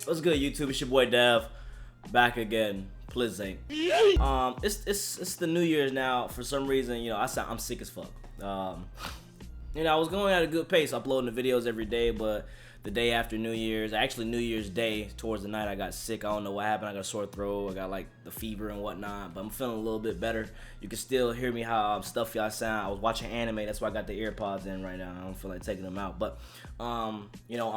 What's good, YouTube? It's your boy Dev, back again. Please ain't. It's the New Year's now. For some reason, I'm sick as fuck. I was going at a good pace, uploading the videos every day, but the day after New Year's, actually New Year's Day, towards the night, I got sick. I don't know what happened. I got a sore throat. I got like the fever and whatnot, but I'm feeling a little bit better. You can still hear me how stuffy I sound. I was watching anime. That's why I got the earpods in right now. I don't feel like taking them out, but I'm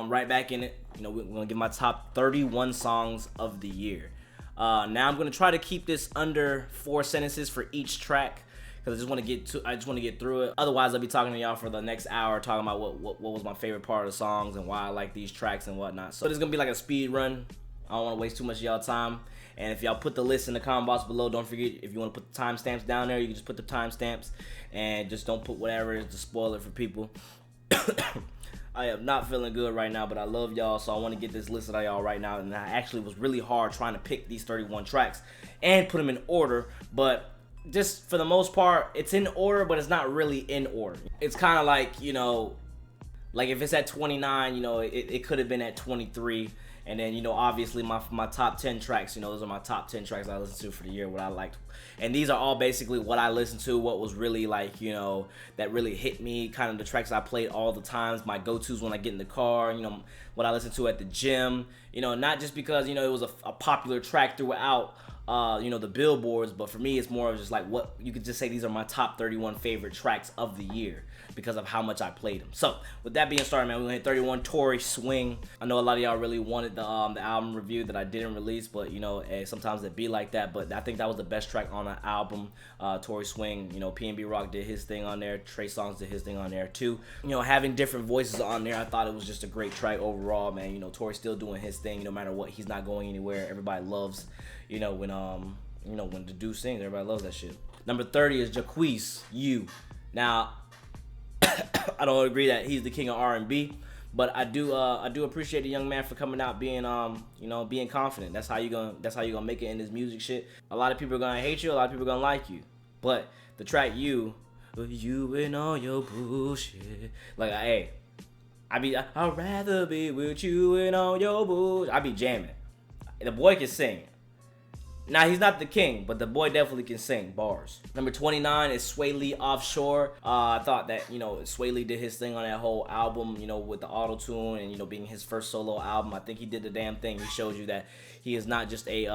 right back in it. We're gonna give my top 31 songs of the year. Now I'm gonna try to keep this under 4 sentences for each track, because I just want to get through it. Otherwise, I'll be talking to y'all for the next hour, talking about what was my favorite part of the songs and why I like these tracks and whatnot. So this is gonna be like a speed run. I don't want to waste too much of y'all time. And if y'all put the list in the comment box below, don't forget, if you want to put the timestamps down there, you can just put the timestamps and just don't put whatever to spoil it for people. I am not feeling good right now, but I love y'all, so I want to get this listed on y'all right now. And I actually was really hard trying to pick these 31 tracks and put them in order, but just for the most part, it's in order, but it's not really in order. It's kind of like, like if it's at 29, it could have been at 23. And then, obviously my top 10 tracks, those are my top 10 tracks I listened to for the year, what I liked. And these are all basically what I listened to, what was really like, that really hit me, kind of the tracks I played all the times, my go-tos when I get in the car, what I listen to at the gym, not just because, it was a popular track throughout, the billboards, but for me, it's more of just like what you could just say these are my top 31 favorite tracks of the year because of how much I played them. So with that being started, man, we're gonna hit 31. Tory Swing. I know a lot of y'all really wanted the album review that I didn't release, but sometimes it be like that. But I think that was the best track on the album. Tory Swing. P&B Rock did his thing on there. Trey Songz did his thing on there too. Having different voices on there, I thought it was just a great track overall, man. Tory's still doing his thing. No matter what, he's not going anywhere. Everybody loves, when the dude sings, everybody loves that shit. Number 30 is Jacquees, You. Now, I don't agree that he's the king of R&B, but I do appreciate the young man for coming out being being confident. That's how you gonna make it in this music shit. A lot of people are gonna hate you, a lot of people are gonna like you. But the track You and all your bullshit, like, hey, I'd rather be with you and all your bullshit. I be jamming. The boy can sing. Now, he's not the king, but the boy definitely can sing bars. Number 29 is Sway Lee, Offshore. I thought that, Sway Lee did his thing on that whole album, with the auto-tune and, being his first solo album. I think he did the damn thing. He showed you that he is not just a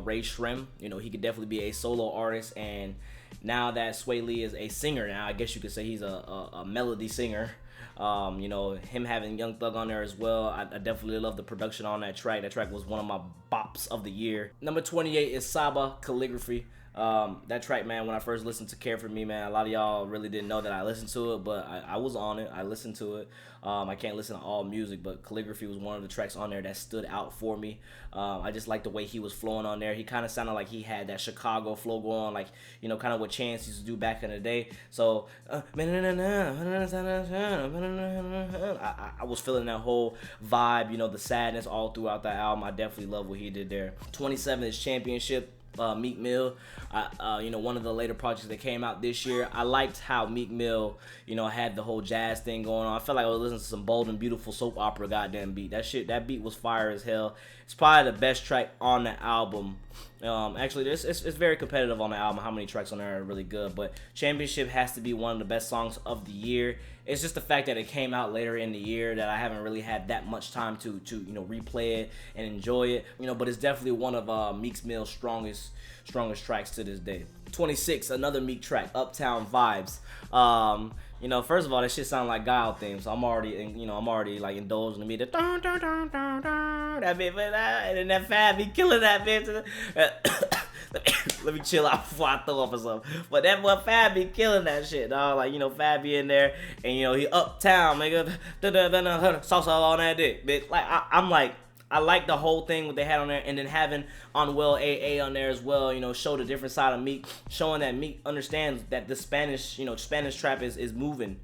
Ray Shrem. He could definitely be a solo artist. And now that Sway Lee is a singer now, I guess you could say he's a melody singer. Him having Young Thug on there as well. I definitely love the production on that track. That track was one of my bops of the year. Number 28 is Saba, Calligraphy. That track, man, when I first listened to Care For Me, man, a lot of y'all really didn't know that I listened to it, but I was on it. I listened to it. I can't listen to all music, but Calligraphy was one of the tracks on there that stood out for me. I just liked the way he was flowing on there. He kind of sounded like he had that Chicago flow going on, like, kind of what Chance used to do back in the day. So, I was feeling that whole vibe, the sadness all throughout that album. I definitely love what he did there. 27 is Championship. Meek Mill, one of the later projects that came out this year. I liked how Meek Mill, had the whole jazz thing going on. I felt like I was listening to some Bold and Beautiful soap opera goddamn beat. That beat was fire as hell. It's probably the best track on the album. Actually, it's very competitive on the album. How many tracks on there are really good? But Championship has to be one of the best songs of the year. It's just the fact that it came out later in the year that I haven't really had that much time to replay it and enjoy it. But it's definitely one of Meek Mill's strongest tracks to this day. 26, another Meek track, Uptown Vibes. First of all, that shit sound like Guile theme, so I'm already like indulging me. That bit, and then that Fab be killing that bitch. Let me chill out before I throw up or something. But that boy Fab be killing that shit, dog. Like, Fab be in there, and he uptown, nigga, salsa on that dick, bitch. Like, I'm like, I like the whole thing what they had on there, and then having Anuel AA on there as well, showed a different side of Meek, showing that Meek understands that the Spanish, Spanish trap is moving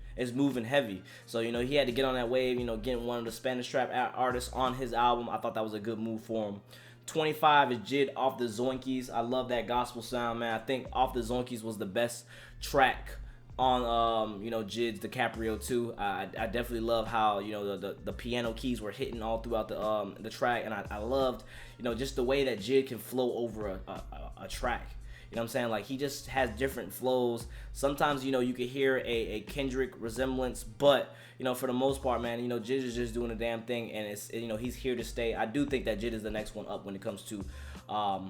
heavy. So, he had to get on that wave, getting one of the Spanish trap artists on his album. I thought that was a good move for him. 25 is Jid, Off the Zoinkies. I love that gospel sound, man. I think Off the Zoinkies was the best track on Jid's DiCaprio too. I definitely love how the piano keys were hitting all throughout the track, and I loved just the way that Jid can flow over a track. You know what I'm saying? Like, he just has different flows. Sometimes, you could hear a Kendrick resemblance, but, for the most part, man, Jid is just doing a damn thing, and it's, he's here to stay. I do think that Jid is the next one up when it comes to, I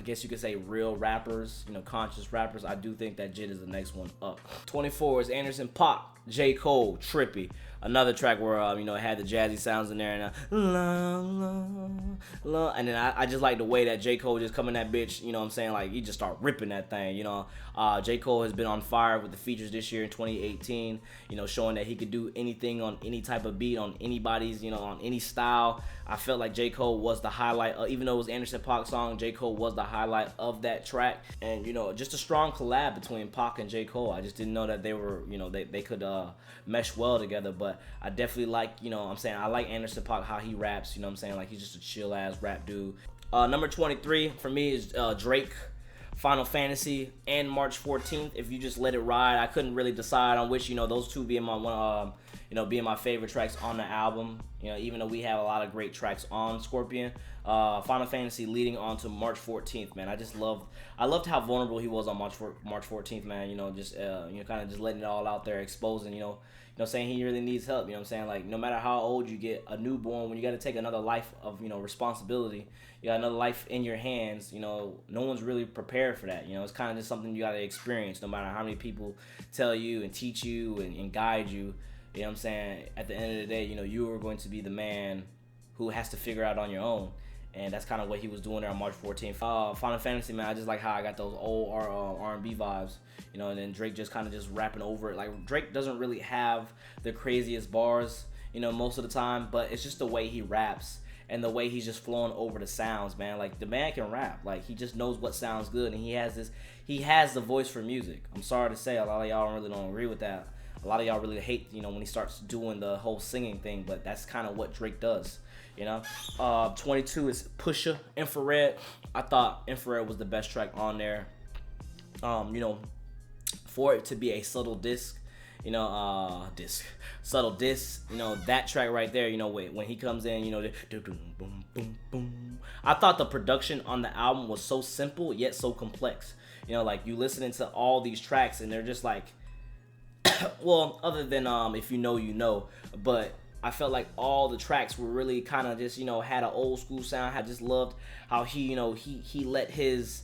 guess you could say real rappers, conscious rappers. I do think that Jid is the next one up. 24 is Anderson .Paak, J. Cole, Trippy. Another track where, it had the jazzy sounds in there, and la, la, la. And then I just like the way that J. Cole just come in that bitch, what I'm saying? Like, he just start ripping that thing, J. Cole has been on fire with the features this year in 2018, showing that he could do anything on any type of beat, on anybody's, on any style. I felt like J. Cole was the highlight, even though it was Anderson .Paak's song, J. Cole was the highlight of that track. And, just a strong collab between Pac and J. Cole. I just didn't know that they were, they could mesh well together. But I definitely like, I like Anderson .Paak, how he raps, like, he's just a chill ass rap dude. Number 23 for me is Drake, Final Fantasy, and March 14th. If you just let it ride, I couldn't really decide on which, those two being my one, being my favorite tracks on the album. Even though we have a lot of great tracks on Scorpion, Final Fantasy leading on to March 14th, man. I loved how vulnerable he was on March 14th, man. Just kind of just letting it all out there, exposing, saying he really needs help. Like, no matter how old you get, a newborn, when you got to take another life of, responsibility, you got another life in your hands, no one's really prepared for that. It's kind of just something you got to experience, no matter how many people tell you and teach you and guide you. At the end of the day, you are going to be the man who has to figure out on your own. And that's kind of what he was doing there on March 14th. Final Fantasy, man, I just like how I got those old R&B vibes, and then Drake just kind of just rapping over it. Like, Drake doesn't really have the craziest bars, most of the time, but it's just the way he raps and the way he's just flowing over the sounds, man. Like, the man can rap. Like, he just knows what sounds good, and he has the voice for music. I'm sorry to say, a lot of y'all really don't agree with that. A lot of y'all really hate, when he starts doing the whole singing thing, but that's kind of what Drake does, 22 is Pusha, Infrared. I thought Infrared was the best track on there. For it to be a subtle disc, subtle disc, that track right there, when he comes in, boom, boom, boom. I thought the production on the album was so simple yet so complex. Like, you listening to all these tracks and they're just like, well, other than if you know, but I felt like all the tracks were really kind of just had an old school sound. I just loved how he let his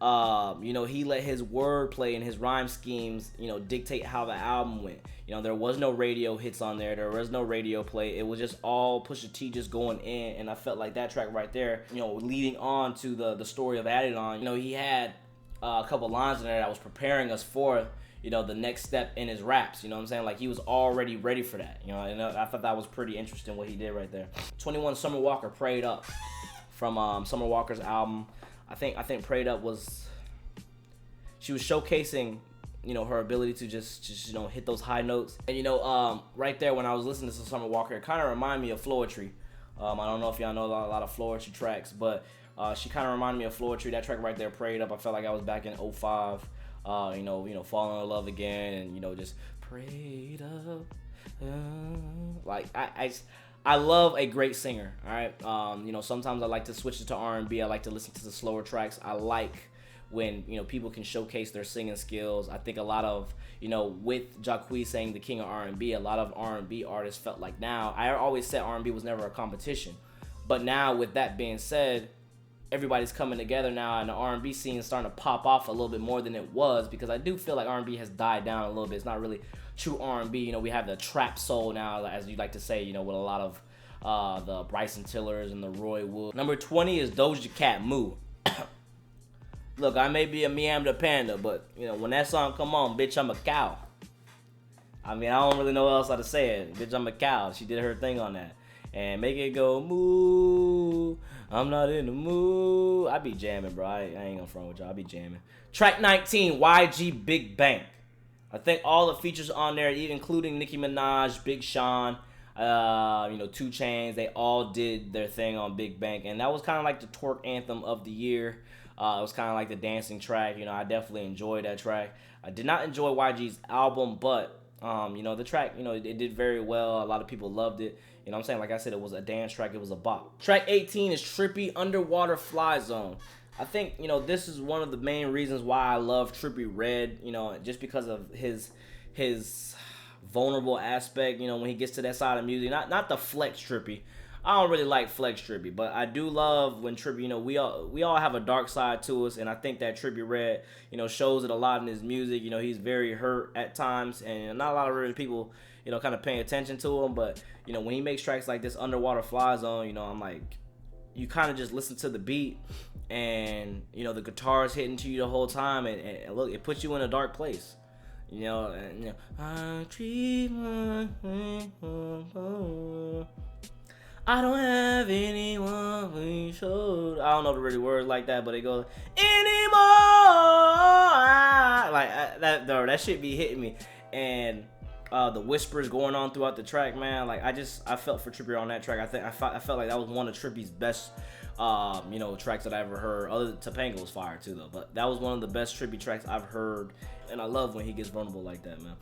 wordplay and his rhyme schemes dictate how the album went. There was no radio hits on there. There was no radio play. It was just all Pusha T just going in, and I felt like that track right there, leading on to the story of Added On. He had a couple lines in there that was preparing us for the next step in his raps. Like, he was already ready for that. And I thought that was pretty interesting what he did right there. 21 Summer Walker, Prayed Up, from Summer Walker's album. I think Prayed Up she was showcasing her ability to just hit those high notes. And right there when I was listening to Summer Walker, it kind of reminded me of Floetry. I don't know if y'all know a lot of Floetry tracks, but she kind of reminded me of Floetry. That track right there, Prayed Up, I felt like I was back in 05. Falling in love again, and just prayed up. Like, I love a great singer. All right, sometimes I like to switch it to R&B. I like to listen to the slower tracks. I like when people can showcase their singing skills. I think a lot of with Jacquees saying the king of R&B, a lot of R&B artists felt like, now I always said R&B was never a competition, but now with that being said, everybody's coming together now, and the R&B scene is starting to pop off a little bit more than it was, because I do feel like R&B has died down a little bit. It's not really true R&B. We have the trap soul now, as you like to say, with a lot of the Bryson Tillers and the Roy Wood. Number 20 is Doja Cat, Moo. Look, I may be a Meami the Panda, but when that song come on, bitch, I'm a cow. I don't really know what else how to say it. Bitch, I'm a cow. She did her thing on that. And make it go moo. I'm not in the mood. I be jamming, bro. I ain't gonna front with y'all. I be jamming. Track 19, YG Big Bank. I think all the features on there, including Nicki Minaj, Big Sean, 2 Chainz, they all did their thing on Big Bank, and that was kind of like the twerk anthem of the year. It was kind of like the dancing track. You know, I definitely enjoyed that track. I did not enjoy YG's album, but you know, the track, you know, it did very well. A lot of people loved it. You know what I'm saying? Like I said, it was a dance track. It was a bop. Track 18 is Trippy Underwater Fly Zone. I think, you know, this is one of the main reasons why I love Trippy Red, you know, just because of his vulnerable aspect, you know, when he gets to that side of music. Not the flex Trippy. I don't really like flex Trippy, but I do love when Trippy, you know, we all have a dark side to us, and I think that Trippy Red, you know, shows it a lot in his music. You know, he's very hurt at times, and not a lot of really people, you know, kind of paying attention to him. But, you know, when he makes tracks like this Underwater Fly Zone, you know, I'm like, you kind of just listen to the beat, and, you know, the guitar's hitting to you the whole time, and look, it puts you in a dark place. You know, and, you know, I treat my I don't have anyone we should. I don't know the really words like that, but it goes anymore. Like that shit be hitting me, and the whispers going on throughout the track, man. Like I felt for Trippy on that track. I felt like that was one of Trippy's best, you know, tracks that I ever heard. Other than Topanga was fire too though, but that was one of the best Trippy tracks I've heard, and I love when he gets vulnerable like that, man.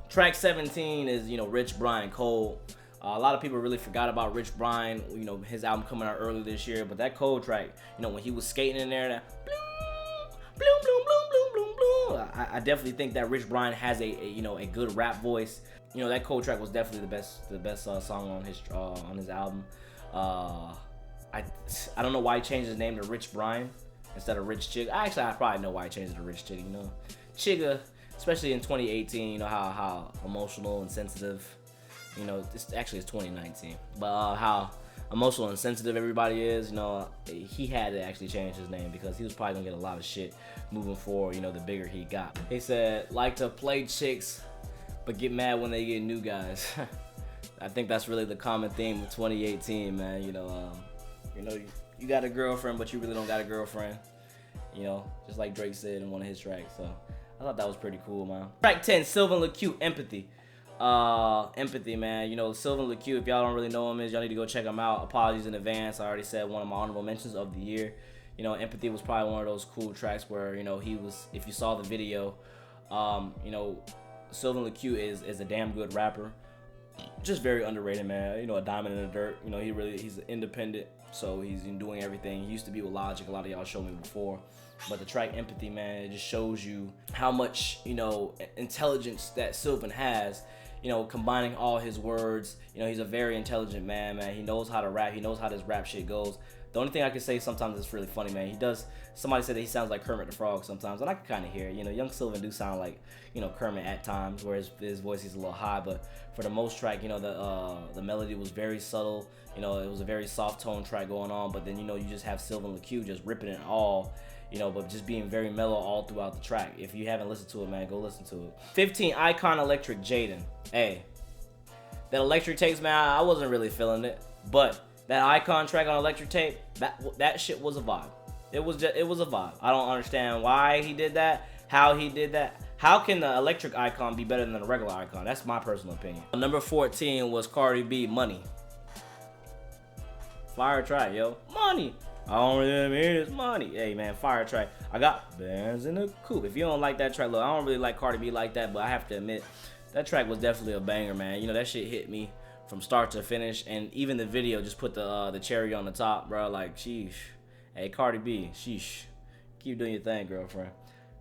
Track 17 is, you know, Rich Brian Cole. A lot of people really forgot about Rich Brian, you know, his album coming out earlier this year. But that Cold track, you know, when he was skating in there, that bloom, bloom, bloom, bloom, bloom, bloom. I definitely think that Rich Brian has a you know, a good rap voice. You know, that Cold track was definitely the best song on his album. I don't know why he changed his name to Rich Brian instead of Rich Chigga. Actually, I probably know why he changed it to Rich Chigga. You know, Chigga, especially in 2018, you know how emotional and sensitive. You know, it's 2019, but how emotional and sensitive everybody is, you know, he had to actually change his name because he was probably gonna get a lot of shit moving forward, you know, the bigger he got. He said, like to play chicks, but get mad when they get new guys. I think that's really the common theme of 2018, man. You know, you got a girlfriend, but you really don't got a girlfriend. You know, just like Drake said in one of his tracks. So I thought that was pretty cool, man. Track 10, Sylvan LaCue, Empathy. Empathy, man. You know, Sylvan LaCue, if y'all don't really know him, y'all need to go check him out. Apologies in advance. I already said one of my honorable mentions of the year. You know, Empathy was probably one of those cool tracks where, you know, he was, if you saw the video, you know, Sylvan LaCue is a damn good rapper. Just very underrated, man. You know, a diamond in the dirt. You know, he's independent, so he's doing everything. He used to be with Logic. A lot of y'all showed me before. But the track Empathy, man, it just shows you how much, you know, intelligence that Sylvan has. You know, combining all his words. You know, he's a very intelligent man. He knows how to rap. He knows how this rap shit goes. The only thing I can say sometimes is really funny, man. Somebody said that he sounds like Kermit the Frog sometimes, and I can kind of hear it. You know, young Sylvan do sound like, you know, Kermit at times, where his voice is a little high. But for the most track, you know, the melody was very subtle. You know, it was a very soft tone track going on. But then, you know, you just have Sylvan LaCue just ripping it all. You know, but just being very mellow all throughout the track. If you haven't listened to it, man, go listen to it. 15, Icon Electric Jaden. Hey, that Electric Tapes, man, I wasn't really feeling it. But that Icon track on Electric Tape, that shit was a vibe. It was a vibe. I don't understand why he did that, how he did that. How can the Electric Icon be better than the regular Icon? That's my personal opinion. Number 14 was Cardi B, Money. Fire track, yo. Money. I don't really mean it's money. Hey, man, fire track. I got bands in the coupe. If you don't like that track, look, I don't really like Cardi B like that, but I have to admit, that track was definitely a banger, man. You know, that shit hit me from start to finish, and even the video just put the cherry on the top, bro. Like, sheesh. Hey, Cardi B, sheesh. Keep doing your thing, girlfriend.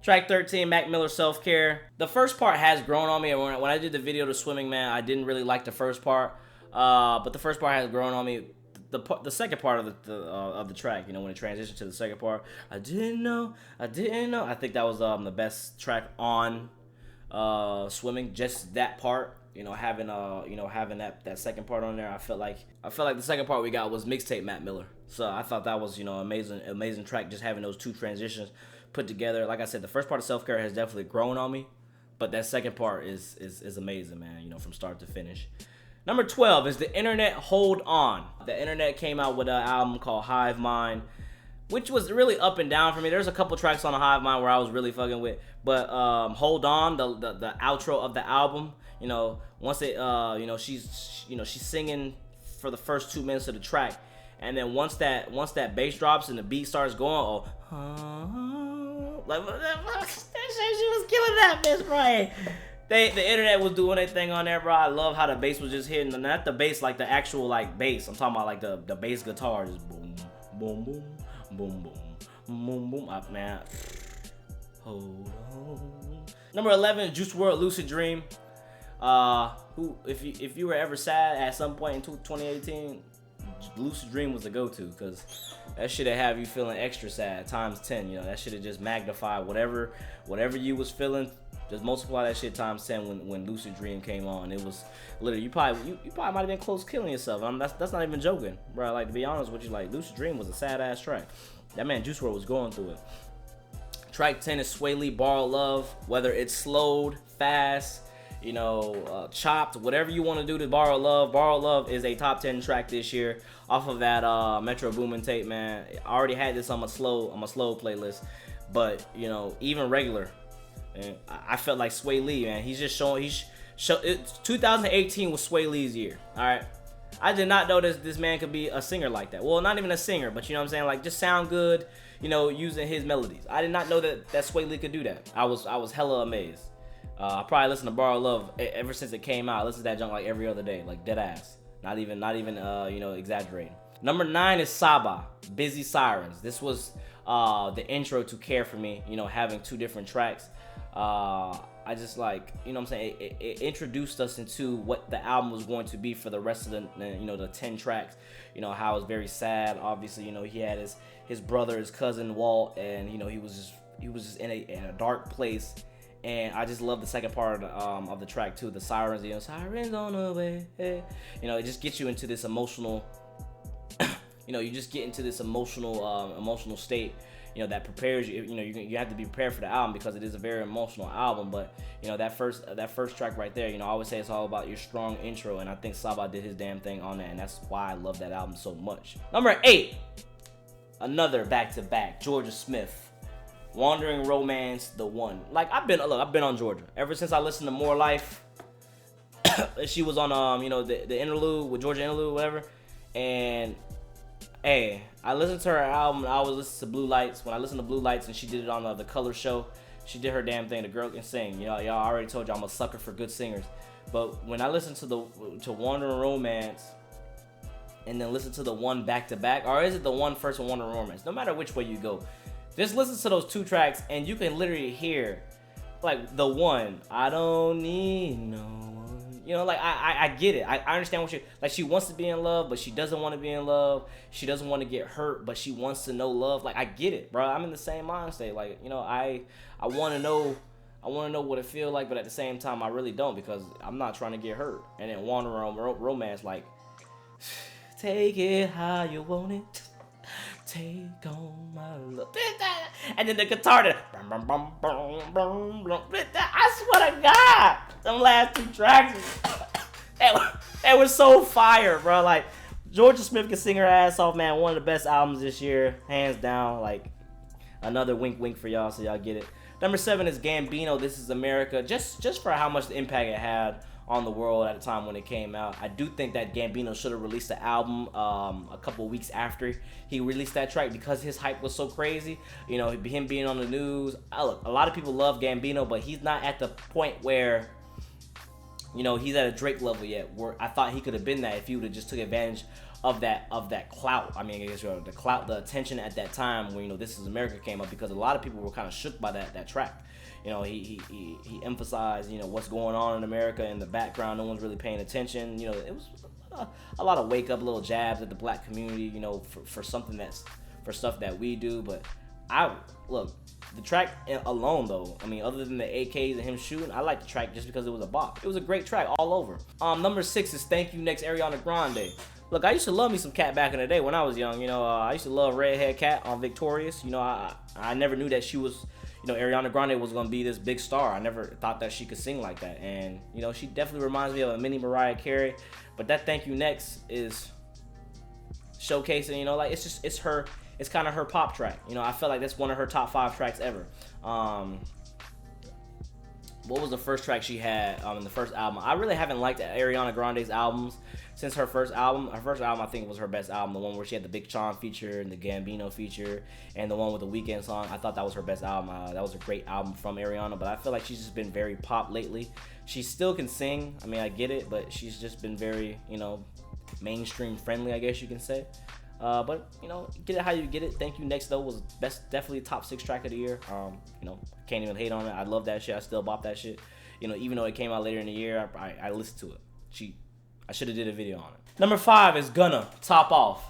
Track 13, Mac Miller, Self Care. The first part has grown on me. When I did the video to Swimming, man, I didn't really like the first part, but the first part has grown on me. The second part of the track, you know, when it transitioned to the second part, I didn't know. I think that was the best track on Swimming. Just that part, you know, having that second part on there, I felt like the second part we got was mixtape Mac Miller. So I thought that was, you know, amazing track, just having those two transitions put together. Like I said, the first part of Self Care has definitely grown on me, but that second part is amazing, man. You know, from start to finish. Number 12 is The Internet, Hold On. The Internet came out with an album called Hive Mind, which was really up and down for me. There's a couple tracks on the Hive Mind where I was really fucking with, but Hold On, the outro of the album, you know, once it, you know, she's singing for the first 2 minutes of the track, And then once that bass drops and the beat starts going, like that shit, she was killing that bitch, right? The internet was doing their thing on there, bro. I love how the bass was just hitting, not the bass like the actual like bass. I'm talking about like the bass guitar, just boom, boom, boom, boom, boom, boom, boom. Man, hold on. Number 11, Juice WRLD, Lucid Dream. Who, if you were ever sad at some point in 2018, Lucid Dream was the go-to, because that shit'd have you feeling extra sad times 10. You know, that shit'd just magnify whatever you was feeling. Just multiply that shit times 10 when Lucid Dream came on. It was literally, you probably might have been close to killing yourself. That's not even joking, bro. Like, to be honest with you, like, Lucid Dream was a sad ass track. That man Juice WRLD was going through it. Track 10 is Sway Lee, Borrowed Love. Whether it's slowed, fast, you know, chopped, whatever you want to do to Borrowed Love. Borrowed Love is a top 10 track this year off of that Metro Boomin tape, man. I already had this on my slow playlist, but you know, even regular, and I felt like Sway Lee, man. He's just showing. 2018 was Sway Lee's year. All right, I did not know this man could be a singer like that. Well, not even a singer, but you know what I'm saying, like just sound good. You know, using his melodies. I did not know that Sway Lee could do that. I was hella amazed. I probably listened to Borrowed Love ever since it came out. I listened to that junk like every other day, like dead ass. Not even you know, exaggerating. Number 9 is Saba, Busy Sirens. This was the intro to Care For Me, you know, having 2 different tracks. I just like, you know what I'm saying, it introduced us into what the album was going to be for the rest of the 10 tracks. You know, how it was very sad. Obviously, you know, he had his brother, his cousin Walt, and you know, he was just in a dark place. And I just love the second part of the track too, the sirens, you know, sirens on the way. Hey. You know, it just gets you into this emotional, you know, you just get into this emotional state, you know, that prepares you. You know, you have to be prepared for the album because it is a very emotional album. But you know, that first track right there, you know, I always say it's all about your strong intro, and I think Saba did his damn thing on that, and that's why I love that album so much. Number 8, another back-to-back, Georgia Smith. Wandering Romance, The One. Like, I've been on Georgia ever since I listened to More Life. She was on you know, the interlude with Georgia interlude, whatever. And hey, I listened to her album. I always listen to Blue Lights. When I listened to Blue Lights and she did it on the Color Show, she did her damn thing. The girl can sing. You know, y'all already told you I'm a sucker for good singers. But when I listened to Wandering Romance and then listen to The One back to back, or is it The One first and Wandering Romance? No matter which way you go, just listen to those 2 tracks and you can literally hear, like, The One, I don't need no one. You know, like, I get it. I understand what she wants to be in love, but she doesn't want to be in love. She doesn't want to get hurt, but she wants to know love. Like, I get it, bro. I'm in the same mind state. Like, you know, I want to know what it feels like, but at the same time, I really don't, because I'm not trying to get hurt. And then Wandering Romance, like, take it how you want it. Take on my love. And then the guitar, I swear to God, them last 2 tracks, they were so fire, bro. Like, Georgia Smith can sing her ass off, man. One of the best albums this year, hands down. Like, another wink wink for y'all, so y'all get it. Number 7 is Gambino, This Is America. Just for how much the impact it had on the world at the time when it came out. I do think that Gambino should have released the album a couple weeks after he released that track, because his hype was so crazy. You know, him being on the news. Look, a lot of people love Gambino, but he's not at the point where, you know, he's at a Drake level yet, where I thought he could have been that if he would have just took advantage of that clout. I mean, I guess the clout, the attention at that time when, you know, This Is America came up, because a lot of people were kind of shook by that track. You know, he emphasized, you know, what's going on in America in the background. No one's really paying attention. You know, it was a lot of wake up little jabs at the black community, you know, for something for stuff that we do. But look, the track alone though, I mean, other than the AKs and him shooting, I like the track just because it was a bop. It was a great track all over. Number 6 is Thank You Next, Ariana Grande. Look, I used to love me some Cat back in the day when I was young. You know, I used to love Redhead Cat on Victorious. You know, I never knew that she was, you know, Ariana Grande was going to be this big star. I never thought that she could sing like that. And, you know, she definitely reminds me of a mini Mariah Carey. But that Thank You Next is showcasing, you know, like, it's kind of her pop track. You know, I feel like that's one of her top 5 tracks ever. what was the first track she had in the first album? I really haven't liked Ariana Grande's albums since her first album. Her first album, I think, was her best album. The one where she had the Big Sean feature and the Gambino feature and the one with the Weeknd song. I thought that was her best album. That was a great album from Ariana, but I feel like she's just been very pop lately. She still can sing. I mean, I get it, but she's just been very, you know, mainstream friendly, I guess you can say. But, you know, get it how you get it. Thank You Next, though, was definitely top 6 track of the year. You know, can't even hate on it. I love that shit. I still bop that shit. You know, even though it came out later in the year, I listened to it. I should have did a video on it. Number 5 is Gunna, Top Off.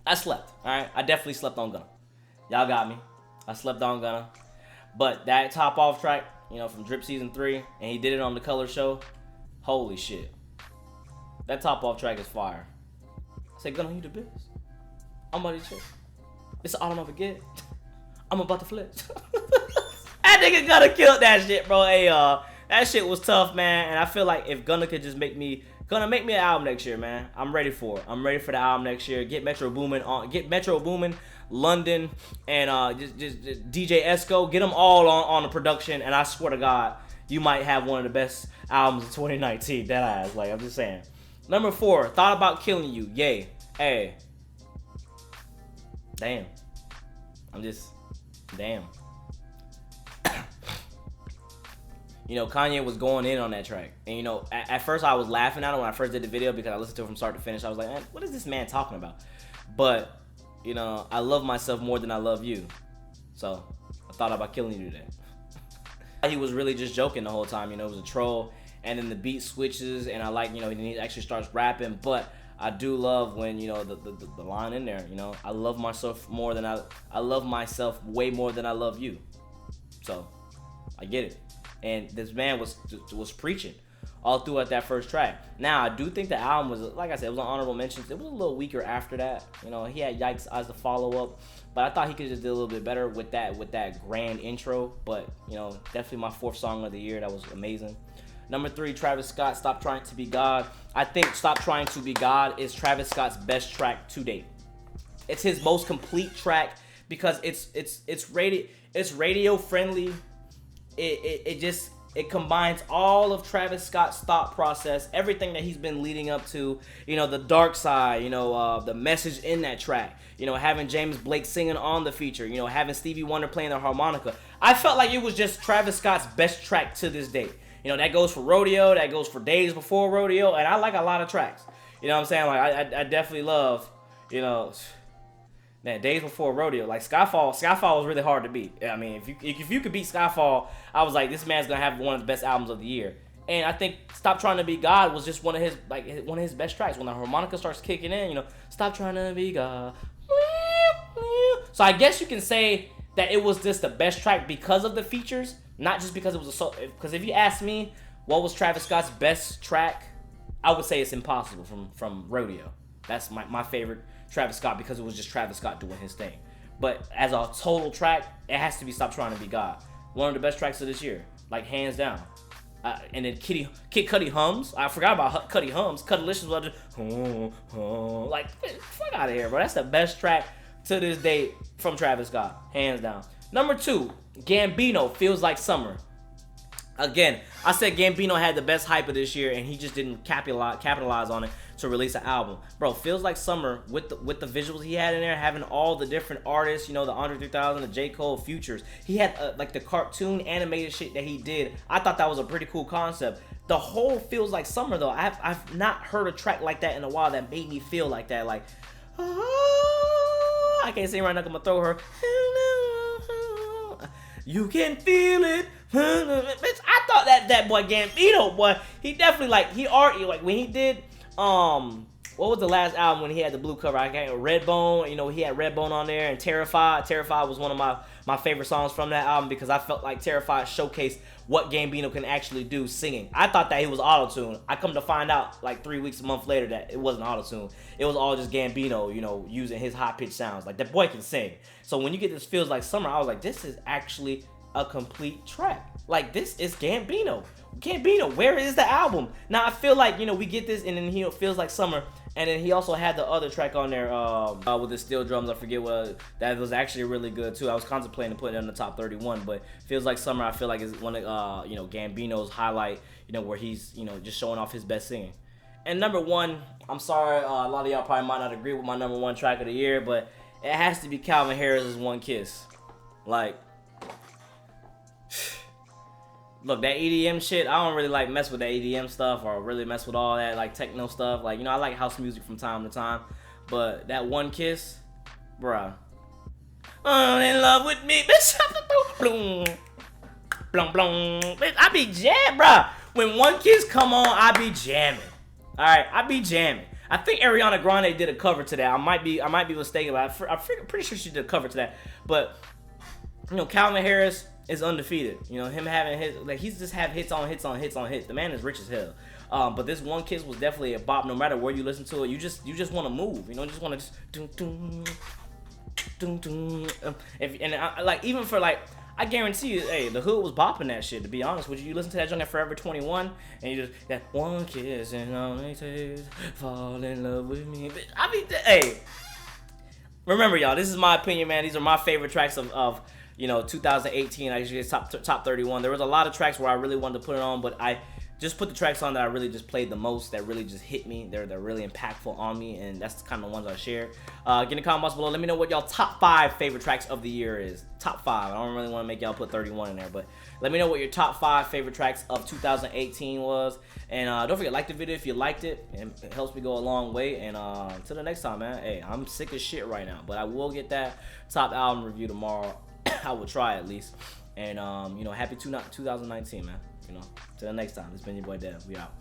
I slept, all right? I definitely slept on Gunna. Y'all got me. I slept on Gunna. But that Top Off track, you know, from Drip Season 3, and he did it on the Color Show, holy shit. That Top Off track is fire. I said, Gunna, you the best. I'm about to chill. It's all I'm gonna get. I'm about to flex. That nigga Gunna killed that shit, bro. Hey, that shit was tough, man. And I feel like if Gunna could just make me an album next year, man. I'm ready for it. I'm ready for the album next year. Get Metro Boomin, London, and just DJ Esco. Get them all on the production. And I swear to God, you might have one of the best albums of 2019. That ass, like I'm just saying. Number 4, Thought About Killing You. Yay. Hey. Damn. Damn. You know, Kanye was going in on that track. And, you know, at first I was laughing at it when I first did the video because I listened to it from start to finish. I was like, man, what is this man talking about? But, you know, I love myself more than I love you. So, I thought about killing you today. He was really just joking the whole time. You know, it was a troll. And then the beat switches, and I like, you know, he actually starts rapping. But I do love when, you know, the line in there, you know, I love myself more than I love myself way more than I love you. So I get it. And this man was preaching all throughout that first track. Now, I do think the album was, like I said, it was an honorable mention. It was a little weaker after that. You know, he had Yikes as the follow-up. But I thought he could just do a little bit better with that grand intro. But, you know, definitely my 4th song of the year. That was amazing. Number 3, Travis Scott, Stop Trying to Be God. I think Stop Trying to Be God is Travis Scott's best track to date. It's his most complete track because it's radio friendly. It combines all of Travis Scott's thought process, everything that he's been leading up to, you know, the dark side, you know, the message in that track, you know, having James Blake singing on the feature, you know, having Stevie Wonder playing the harmonica. I felt like it was just Travis Scott's best track to this date. You know, that goes for Rodeo, that goes for Days Before Rodeo, and I like a lot of tracks. You know what I'm saying? Like, I definitely love, you know, man, Days Before Rodeo. Like, Skyfall was really hard to beat. I mean, if you could beat Skyfall, I was like, this man's gonna have one of the best albums of the year. And I think Stop Trying to Be God was just one of his best tracks. When the harmonica starts kicking in, you know, Stop Trying to Be God. So I guess you can say that it was just the best track because of the features, not just because it was because if you ask me what was Travis Scott's best track, I would say it's Impossible from Rodeo. That's my favorite Travis Scott because it was just Travis Scott doing his thing. But as a total track, it has to be Stop Trying to Be God. One of the best tracks of this year, like hands down. And then Kid Cudi hums. I forgot about Cudi hums. Cudilicious was just like, fuck out of here, bro. That's the best track to this day from Travis Scott, hands down. Number 2, Gambino, Feels Like Summer. Again, I said Gambino had the best hype of this year, and he just didn't capitalize on it to release an album. Bro, Feels Like Summer, with the visuals he had in there, having all the different artists, you know, the Andre 3000, the J. Cole, Futures. He had, like, the cartoon animated shit that he did. I thought that was a pretty cool concept. The whole Feels Like Summer, though, I've not heard a track like that in a while that made me feel like that. Like, I can't sing right now, I'm gonna throw her. You can feel it. Bitch, I thought that boy Gambino, boy, he definitely, like, he already, like, when he did, what was the last album when he had the blue cover? I can't, Redbone, you know, he had Redbone on there, and Terrified. Terrified was one of my favorite songs from that album because I felt like Terrified showcased what Gambino can actually do singing. I thought that he was auto-tuned. I come to find out like 3 weeks, a month later that it wasn't auto-tuned. It was all just Gambino, you know, using his high-pitched sounds. Like, that boy can sing. So when you get this Feels Like Summer, I was like, this is actually a complete track. Like, this is Gambino. Gambino, where is the album? Now, I feel like, you know, we get this and then, you know, Feels Like Summer. And then he also had the other track on there with the steel drums. I forget what that was actually really good too. I was contemplating putting it in the top 31, but Feels Like Summer I feel like is one of you know, Gambino's highlight. You know, where he's, you know, just showing off his best singing. And number one, I'm sorry, a lot of y'all probably might not agree with my number one track of the year, but it has to be Calvin Harris's One Kiss. Like, look, that EDM shit, I don't really like mess with that EDM stuff or really mess with all that like techno stuff. Like, you know, I like house music from time to time, but that One Kiss, bruh. In love with me, bitch. Blum, blum. Bitch, I be jamming, bruh. When One Kiss come on, I be jamming. All right, I be jamming. I think Ariana Grande did a cover to that. I might be mistaken, but I'm pretty sure she did a cover to that. But you know, Calvin Harris is undefeated. You know, him having his, like, he's just have hits on hits on hits on hits. The man is rich as hell. But this One Kiss was definitely a bop. No matter where you listen to it, you just want to move. You know, you just want to just like, even for like, I guarantee you, hey, the hood was bopping that shit. To be honest with you, you listen to that joint at Forever 21, and you just that one kiss and all it takes, fall in love with me. I mean, hey, remember y'all, this is my opinion, man. These are my favorite tracks of you know, 2018. I usually get top 31. There was a lot of tracks where I really wanted to put it on, but I just put the tracks on that I really just played the most, that really just hit me. They're really impactful on me, and that's the kind of ones I share. Get in the comments below. Let me know what y'all top 5 favorite tracks of the year is. Top 5. I don't really want to make y'all put 31 in there, but let me know what your top 5 favorite tracks of 2018 was. And don't forget, like the video if you liked it. It helps me go a long way. And until the next time, man. Hey, I'm sick as shit right now, but I will get that top album review tomorrow. I will try at least. And you know, happy 2019, man. You know, till the next time. It's been your boy Dev. We out.